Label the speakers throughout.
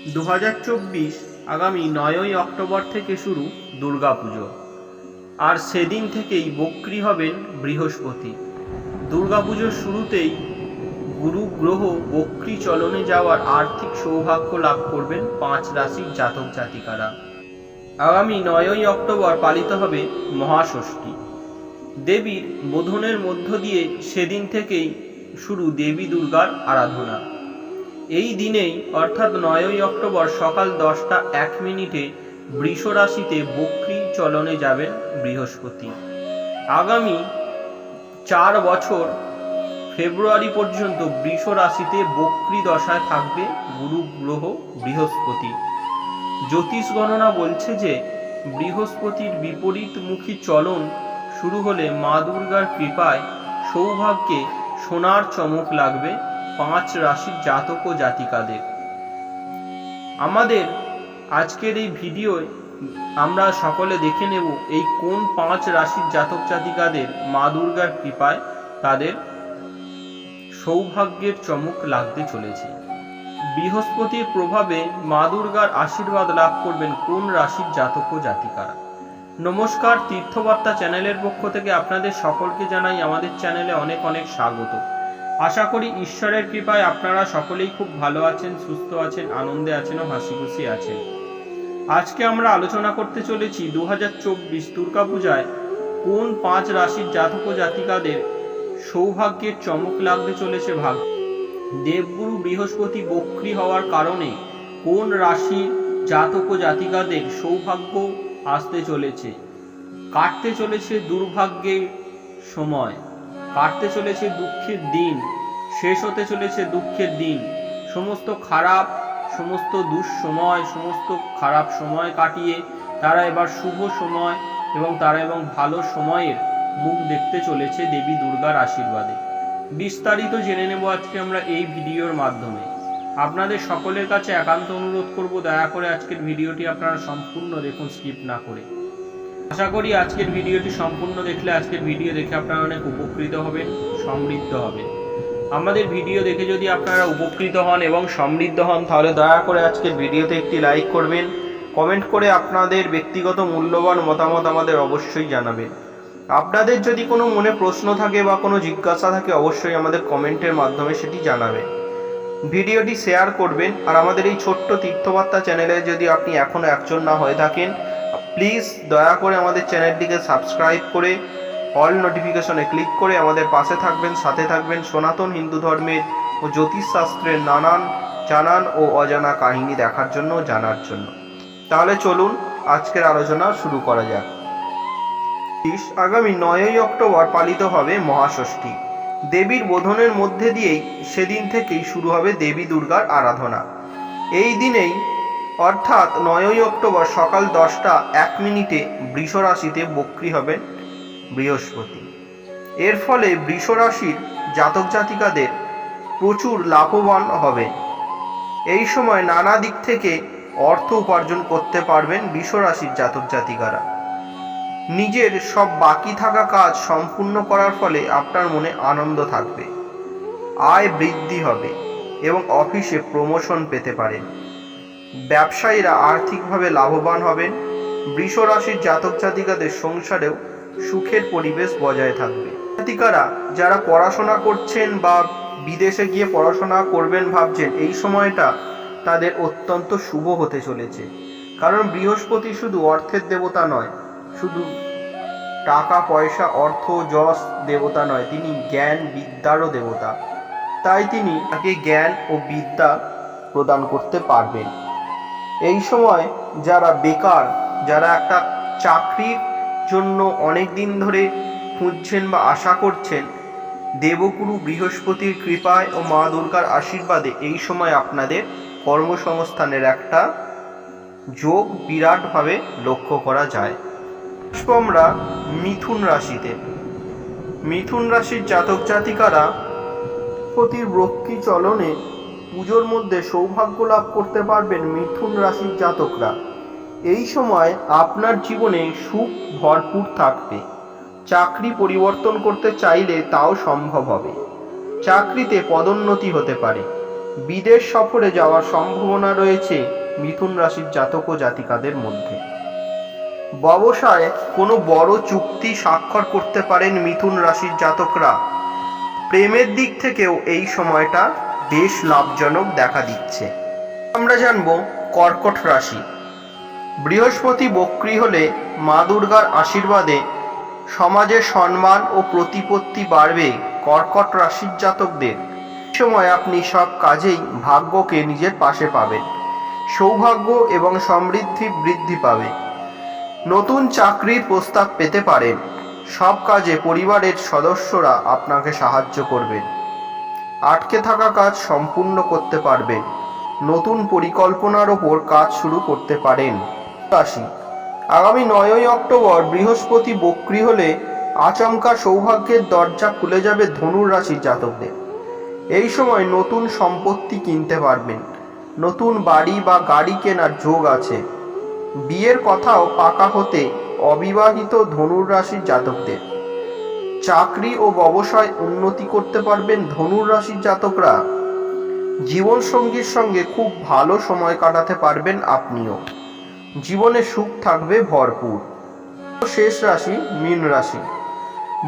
Speaker 1: 2024 আগামী 9ই অক্টোবর থেকে শুরু দুর্গাপুজো। আর সেদিন থেকেই বক্রী হবেন বৃহস্পতি। দুর্গাপুজোর শুরুতেই গুরু গ্রহ বক্রী চলনে যাওয়ার আর্থিক সৌভাগ্য লাভ করবেন 5 রাশির জাতক জাতিকারা। আগামী 9ই অক্টোবর পালিত হবে মহাষষ্ঠী। দেবীর বোধনের মধ্য দিয়ে সেদিন থেকেই শুরু দেবী দুর্গার আরাধনা। এই দিনেই অর্থাৎ 9ই অক্টোবর সকাল 10টা 1 মিনিটে বৃষ রাশিতে বক্রী চলনে যাবেন বৃহস্পতি। আগামী 4 বছর ফেব্রুয়ারি পর্যন্ত বৃষ রাশিতে বক্রী দশায় থাকবে গুরু গ্রহ বৃহস্পতি। জ্যোতিষ গণনা বলছে যে বৃহস্পতির বিপরীতমুখী চলন শুরু হলে মা দুর্গার কৃপায় সৌভাগ্যে সোনার চমক লাগবে 5 রাশির জাতক ও জাতিকাদের। আমাদের আজকের এই ভিডিওয় আমরা সকলে দেখে নেব এই কোন 5 রাশির জাতক জাতিকাদের মা দুর্গার কৃপায় তাদের সৌভাগ্যের চমক লাগতে চলেছে। বৃহস্পতির প্রভাবে মা দুর্গার আশীর্বাদ লাভ করবেন কোন রাশির জাতক ও জাতিকারা। নমস্কার, তীর্থবার্তা চ্যানেলের পক্ষ থেকে আপনাদের সকলকে জানাই আমাদের চ্যানেলে অনেক অনেক স্বাগত। আশা করি ঈশ্বরের কৃপায় আপনারা সকলেই খুব ভালো আছেন, সুস্থ আছেন, আনন্দে আছেন ও হাসি খুশি আছেন। আজকে আমরা আলোচনা করতে চলেছি 2024 দুর্গাপূজায় কোন 5 রাশির জাতক ও জাতিকাদের সৌভাগ্যের চমক লাগতে চলেছে। দেবগুরু বৃহস্পতি বক্রী হওয়ার কারণে কোন রাশির জাতক ও জাতিকাদের সৌভাগ্য আসতে চলেছে, কাটতে চলেছে দুর্ভাগ্যের সময়, কাটতে চলেছে দুঃখের দিন, শেষ হতে চলেছে দুঃখের দিন। সমস্ত দুঃসময়, সমস্ত খারাপ সময় কাটিয়ে তারা এবার শুভ সময় এবং ভালো সময়ের মুখ দেখতে চলেছে দেবী দুর্গার আশীর্বাদে। বিস্তারিত জেনে নেব আজকে আমরা এই ভিডিওর মাধ্যমে। আপনাদের সকলের কাছে একান্ত অনুরোধ করব, দয়া করে আজকের ভিডিওটি আপনারা সম্পূর্ণ দেখুন, স্কিপ না করে। আশা করি আজকের ভিডিওটি সম্পূর্ণ দেখলে আজকের ভিডিও দেখে আপনারা অনেক উপকৃত হবেন, সমৃদ্ধ হবেন। আমাদের ভিডিও দেখে যদি আপনারা উপকৃত হন এবং সমৃদ্ধ হন তাহলে দয়া করে আজকের ভিডিওতে একটি লাইক করবেন, কমেন্ট করে আপনাদের ব্যক্তিগত মূল্যবান মতামত আমাদের অবশ্যই জানাবেন। আপনাদের যদি কোনো মনে প্রশ্ন থাকে বা কোনো জিজ্ঞাসা থাকে অবশ্যই আমাদের কমেন্টের মাধ্যমে সেটি জানাবেন। ভিডিওটি শেয়ার করবেন। আর আমাদের এই ছোট্ট তীর্থবার্তা চ্যানেলে যদি আপনি এখনও একজন না হয়ে থাকেন, প্লিজ দয়া করে আমাদের চ্যানেলটিকে সাবস্ক্রাইব করে অল নোটিফিকেশনে ক্লিক করে আমাদের পাশে থাকবেন, সাথে থাকবেন সনাতন হিন্দু ধর্মের ও জ্যোতিষশাস্ত্রের নানান জানান ও অজানা কাহিনী দেখার জন্য, জানার জন্য। তাহলে চলুন আজকের আলোচনা শুরু করা যাক। আগামী 9ই অক্টোবর পালিত হবে মহাষষ্ঠী। দেবীর বোধনের মধ্যে দিয়েই সেদিন থেকেই শুরু হবে দেবী দুর্গার আরাধনা। এই দিনেই অর্থাৎ 9ই অক্টোবর সকাল 10টা 1 মিনিটে বৃষ রাশিতে বক্রী হবেন বৃহস্পতি। এর ফলে বৃষ রাশির জাতক জাতিকাদের প্রচুর লাভবান হবে। এই সময় নানা দিক থেকে অর্থ উপার্জন করতে পারবেন বৃষ রাশির জাতক জাতিকারা। নিজের সব বাকি থাকা কাজ সম্পূর্ণ করার ফলে আপনার মনে আনন্দ থাকবে, আয় বৃদ্ধি হবে এবং অফিসে প্রমোশন পেতে পারেন। ব্যবসায়ীরা আর্থিকভাবে লাভবান হবেন। বৃষ রাশির জাতক জাতিকাদের সংসারেও সুখের পরিবেশ বজায় থাকবে। জাতিকারা যারা পড়াশোনা করছেন বা বিদেশে গিয়ে পড়াশোনা করবেন ভাবছেন, এই সময়টা তাদের অত্যন্ত শুভ হতে চলেছে। কারণ বৃহস্পতি শুধু অর্থের দেবতা নয়, শুধু টাকা পয়সা অর্থ যশ দেবতা নয়, তিনি জ্ঞান বিদ্যারও দেবতা। তাই তিনি তাকে জ্ঞান ও বিদ্যা প্রদান করতে পারবেন। এই সময় যারা বেকার, যারা একটা চাকরির জন্য অনেক দিন ধরে খুঁজছেন বা আশা করছেন, দেবগুরু বৃহস্পতির কৃপায় ও মা দুর্গার আশীর্বাদে এই সময় আপনাদের কর্মসংস্থানের একটা যোগ বিরাটভাবে লক্ষ্য করা যায়। আমরা মিথুন রাশিতে। মিথুন রাশির জাতক জাতিকারা প্রতির বক্রী চলনে পুজোর মধ্যে সৌভাগ্য লাভ করতে পারবেন মিথুন রাশির জাতকরা। এই সময় আপনার জীবনে সুখ ভরপুর থাকবে। চাকরি পরিবর্তন করতে চাইলে তাও সম্ভব হবে। চাকরিতে পদোন্নতি হতে পারে। বিদেশ সফরে যাওয়ার সম্ভাবনা রয়েছে মিথুন রাশির জাতক ও জাতিকাদের মধ্যে। ব্যবসায় কোনো বড় চুক্তি স্বাক্ষর করতে পারেন মিথুন রাশির জাতকরা। প্রেমের দিক থেকেও এই সময়টা বেশ লাভজনক দেখা দিচ্ছে। আমরা জানব কর্কট রাশি। বৃহস্পতি বক্রী হলে মা দুর্গার আশীর্বাদে সমাজে সম্মান ও প্রতিপত্তি বাড়বে কর্কট রাশির জাতকদের। এই সময় আপনি সব কাজেই ভাগ্যকে নিজের পাশে পাবেন। সৌভাগ্য এবং সমৃদ্ধি বৃদ্ধি পাবে। নতুন চাকরির প্রস্তাব পেতে পারেন। সব কাজে পরিবারের সদস্যরা আপনাকে সাহায্য করবেন। আটকে থাকা কাজ সম্পূর্ণ করতে পারবেন। নতুন পরিকল্পনার ওপর কাজ শুরু করতে পারেন। রাশি, আগামী 9ই অক্টোবর বৃহস্পতি বক্রী হলে আচমকা সৌভাগ্যের দরজা খুলে যাবে ধনুর রাশির জাতকদের। এই সময় নতুন সম্পত্তি কিনতে পারবেন। নতুন বাড়ি বা গাড়ি কেনার যোগ আছে। বিয়ের কথাও পাকা হতে অবিবাহিত ধনুর রাশির জাতকদের। চাকরি ও ব্যবসায় উন্নতি করতে পারবেন ধনুর রাশির জাতকরা। জীবনসঙ্গীর সঙ্গে খুব ভালো সময় কাটাতে পারবেন আপনিও। জীবনে সুখ থাকবে ভরপুর। শেষ রাশি মীন রাশি।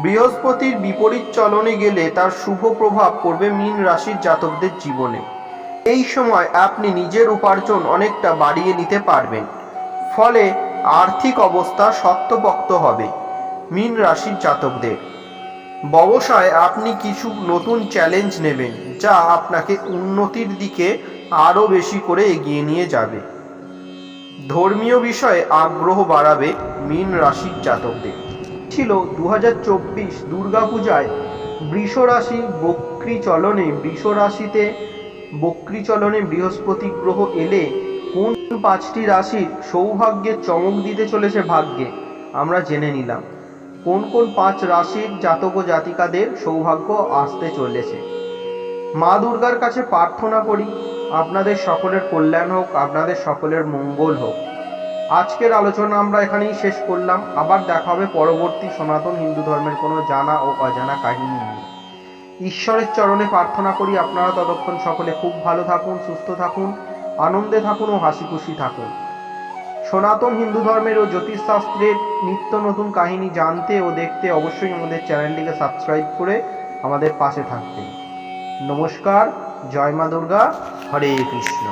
Speaker 1: বৃহস্পতির বিপরীত চলনে গেলে তার শুভ প্রভাব পড়বে মীন রাশির জাতকদের জীবনে। এই সময় আপনি নিজের উপার্জন অনেকটা বাড়িয়ে নিতে পারবেন। ফলে আর্থিক অবস্থা শক্তপোক্ত হবে মীন রাশির জাতকদের। ব্যবসায় আপনি কিছু নতুন চ্যালেঞ্জ নেবেন, যা আপনাকে উন্নতির দিকে আরও বেশি করে এগিয়ে নিয়ে যাবে। ধর্মীয় বিষয়ে আগ্রহ বাড়াবে মীন রাশির জাতকদের। ছিল 2024 দুর্গাপূজায় বৃষ রাশি বক্রী চলনে বৃহস্পতি গ্রহ এলে কোন 5টি রাশির সৌভাগ্যের চমক দিতে চলেছে ভাগ্যে আমরা জেনে নিলাম। কোন কোন 5 রাশির জাতক ও জাতিকাদের সৌভাগ্য আসতে চলেছে। মা দুর্গার কাছে প্রার্থনা করি আপনাদের সকলের কল্যাণ হোক, আপনাদের সকলের মঙ্গল হোক। আজকের আলোচনা আমরা এখানেই শেষ করলাম। আবার দেখা হবে পরবর্তী সনাতন হিন্দু ধর্মের কোনো জানা ও অজানা কাহিনী নিয়ে। ঈশ্বরের চরণে প্রার্থনা করি আপনারা ততক্ষণ সকলে খুব ভালো থাকুন, সুস্থ থাকুন, আনন্দে থাকুন ও হাসি খুশি থাকুন। সনাতন হিন্দু ধর্মের ও জ্যোতিষশাস্ত্রের নিত্য নতুন কাহিনী জানতে ও দেখতে অবশ্যই আমাদের চ্যানেলটিকে সাবস্ক্রাইব করে আমাদের পাশে থাকবেন। নমস্কার, জয় মা দুর্গা, হরে কৃষ্ণ।